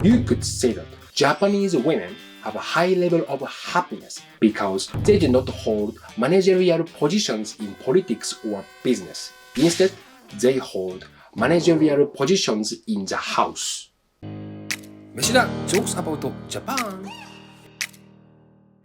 You could say that Japanese women have a high level of happiness because they do not hold managerial positions in politics or business. Instead, they hold managerial positions in the house. Meshida jokes about Japan.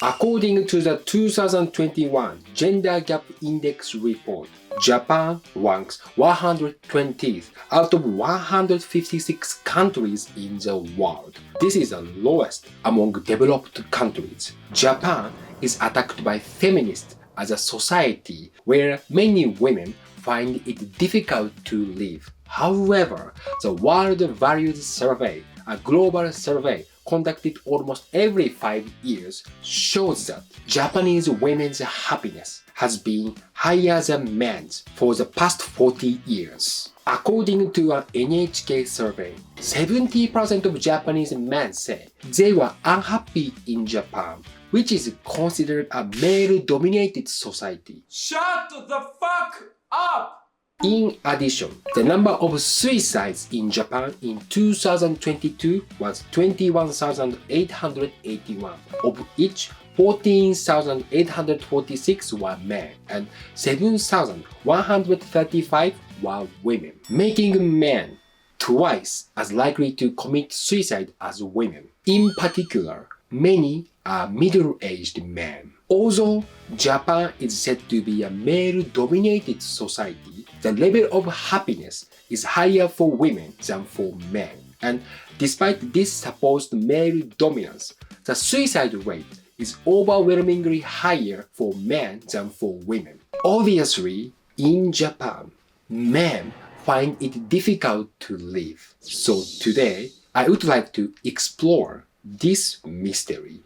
According to the 2021 Gender Gap Index report, Japan ranks 120th out of 156 countries in the world. This is the lowest among developed countries. Japan is attacked by feminists as a society where many women find it difficult to live. However, the World Values Survey, a global survey conducted almost every 5 years, shows that Japanese women's happiness has been higher than men's for the past 40 years. According to an NHK survey, 70% of Japanese men say they were unhappy in Japan, which is considered a male-dominated society. Shut the fuck up! In addition, the number of suicides in Japan in 2022 was 21,881, of which 14,846 were men and 7,135 were women, making men twice as likely to commit suicide as women. In particular, many are middle-aged men. Although Japan is said to be a male-dominated society, the level of happiness is higher for women than for men. And despite this supposed male dominance, the suicide rate is overwhelmingly higher for men than for women. Obviously, in Japan, men find it difficult to live. So today, I would like to explore this mystery.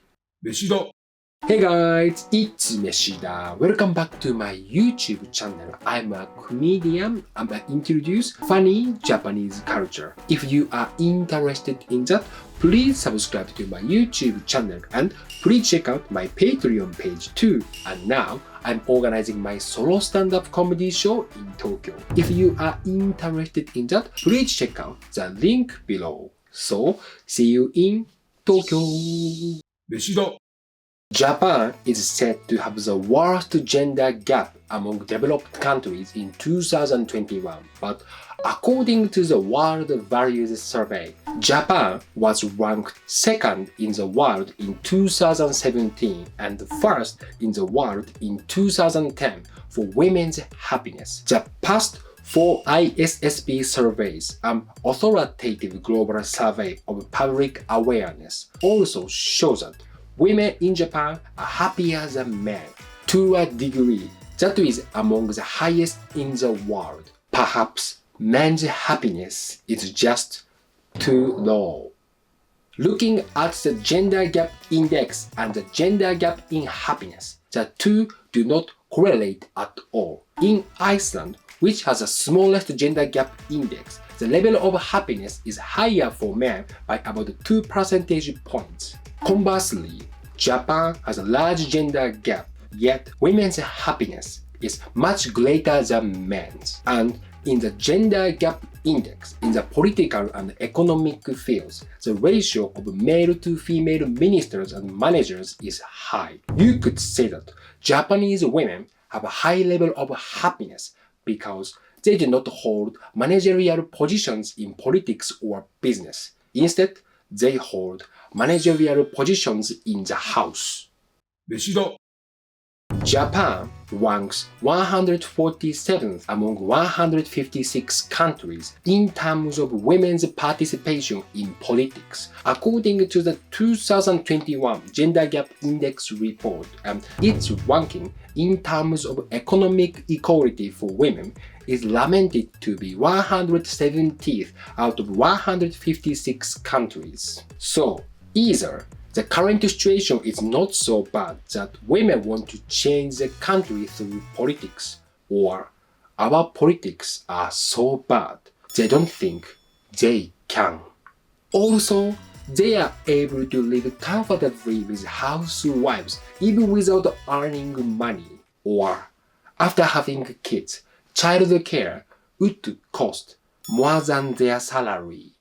Meshida. Hey guys, it's Meshida. Welcome back to my YouTube channel. I'm a comedian. I introduce funny Japanese culture. If you are interested in that, please subscribe to my YouTube channel and please check out my Patreon page too. And now, I'm organizing my solo stand-up comedy show in Tokyo. If you are interested in that, please check out the link below. So, see you in Tokyo. Meshida. Japan is said to have the worst gender gap among developed countries in 2021, but according to the World Values Survey, Japan was ranked second in the world in 2017 and first in the world in 2010 for women's happiness. The past 4 ISSB surveys, an authoritative global survey of public awareness, also shows that women in Japan are happier than men to a degree that is among the highest in the world. Perhaps men's happiness is just too low. Looking at the gender gap index and the gender gap in happiness, the two do not correlate at all. In Iceland, which has the smallest gender gap index, the level of happiness is higher for men by about 2 percentage points. Conversely, Japan has a large gender gap, yet women's happiness is much greater than men's. And in the gender gap index, in the political and economic fields, the ratio of male to female ministers and managers is high. You could say that Japanese women have a high level of happiness because they do not hold managerial positions in politics or business. Instead, they hold managerial positions in the house. Meshida. Japan ranks 147th among 156 countries in terms of women's participation in politics, according to the 2021 Gender Gap Index report, and its ranking in terms of economic equality for women is lamented to be 170th out of 156 countries. So, either the current situation is not so bad that women want to change the country through politics, or our politics are so bad they don't think they can. Also, they are able to live comfortably with housewives even without earning money, or after having kids, child care would cost more than their salary.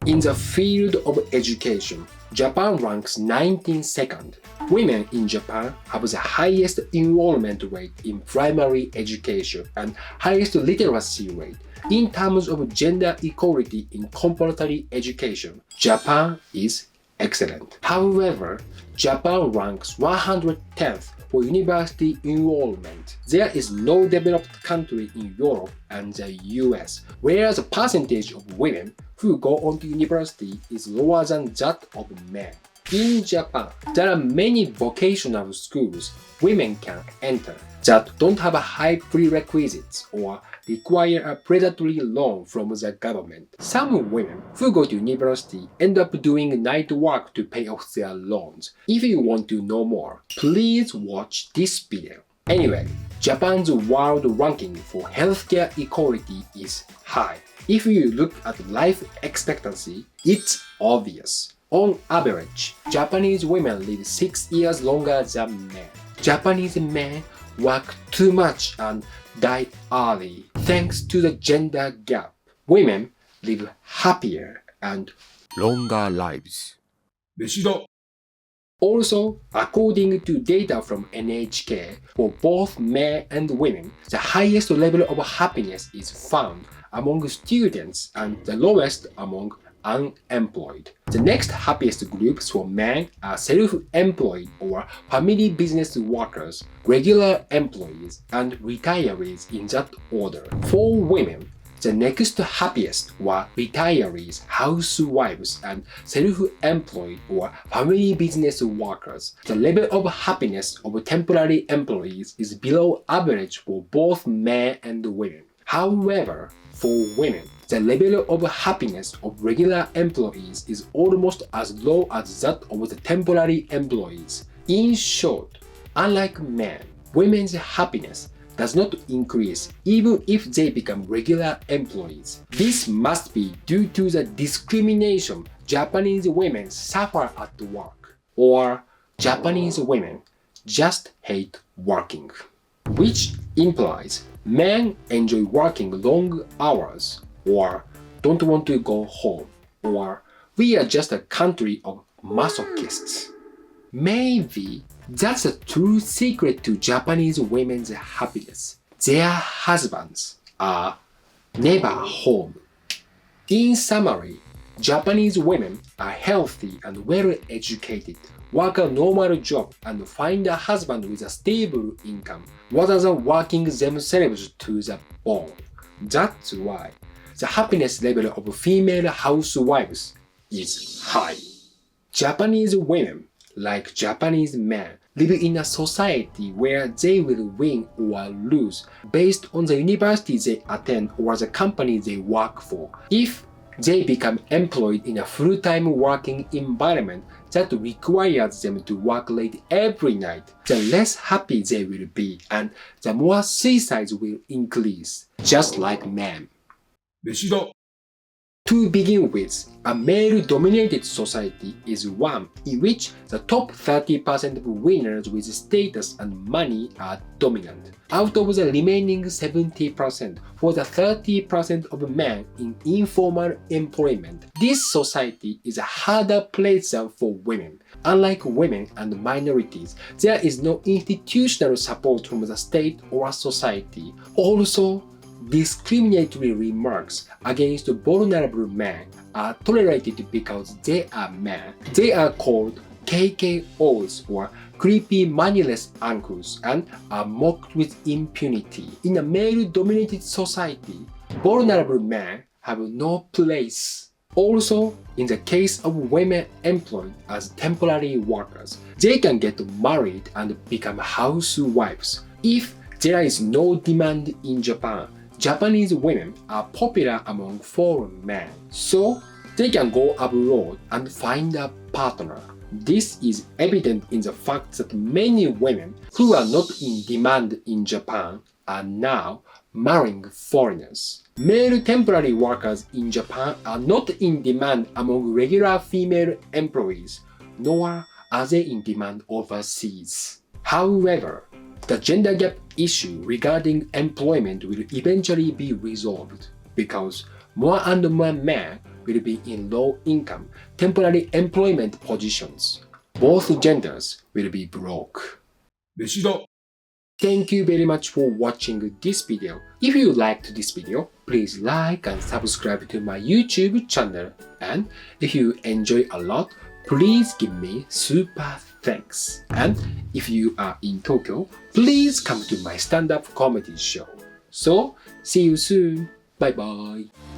In the field of education, Japan ranks 19th. Women in Japan have the highest enrollment rate in primary education and highest literacy rate. In terms of gender equality in compulsory education, Japan is excellent. However, Japan ranks 110th for university enrollment. There is no developed country in Europe and the US where the percentage of women who go on to university is lower than that of men. In Japan, there are many vocational schools women can enter that don't have a high prerequisites or require a predatory loan from the government. Some women who go to university end up doing night work to pay off their loans. If you want to know more, please watch this video. Anyway, Japan's world ranking for healthcare equality is high. If you look at life expectancy, it's obvious. On average, Japanese women live 6 years longer than men. Japanese men work too much and die early. Thanks to the gender gap, women live happier and longer lives. 飯だ Also, according to data from NHK, for both men and women, the highest level of happiness is found among students and the lowest among unemployed. The next happiest groups for men are self-employed or family business workers, regular employees, and retirees in that order. For women, the next happiest were retirees, housewives, and self-employed or family business workers. The level of happiness of temporary employees is below average for both men and women. However, for women, the level of happiness of regular employees is almost as low as that of the temporary employees. In short, unlike men, women's happiness does not increase even if they become regular employees. This must be due to the discrimination Japanese women suffer at work, or Japanese women just hate working, which implies men enjoy working long hours or don't want to go home, or we are just a country of masochists. Maybe that's the true secret to Japanese women's happiness. Their husbands are never home. In summary, Japanese women are healthy and well educated, work a normal job, and find a husband with a stable income rather than working themselves to the bone. That's why the happiness level of female housewives is high. Japanese women, like Japanese men, live in a society where they will win or lose based on the university they attend or the company they work for. If they become employed in a full-time working environment that requires them to work late every night, the less happy they will be and the more suicides will increase, just like men. 飯だ To begin with, a male-dominated society is one in which the top 30% of winners with status and money are dominant, out of the remaining 70% for the 30% of men in informal employment. This society is a harder place than for women. Unlike women and minorities, there is no institutional support from the state or society. Also, discriminatory remarks against vulnerable men are tolerated because they are men. They are called KKOs or creepy moneyless uncles and are mocked with impunity. In a male-dominated society, vulnerable men have no place. Also, in the case of women employed as temporary workers, they can get married and become housewives. If there is no demand in Japan, Japanese women are popular among foreign men, so they can go abroad and find a partner. This is evident in the fact that many women who are not in demand in Japan are now marrying foreigners. Male temporary workers in Japan are not in demand among regular female employees, nor are they in demand overseas. However, the gender gap issue regarding employment will eventually be resolved because more and more men will be in low income, temporary employment positions. Both genders will be broke. 飯だ Thank you very much for watching this video. If you liked this video, please like and subscribe to my YouTube channel. And if you enjoy a lot, please give me super thanks. And if you are in Tokyo, please come to my stand-up comedy show. So, see you soon. Bye bye.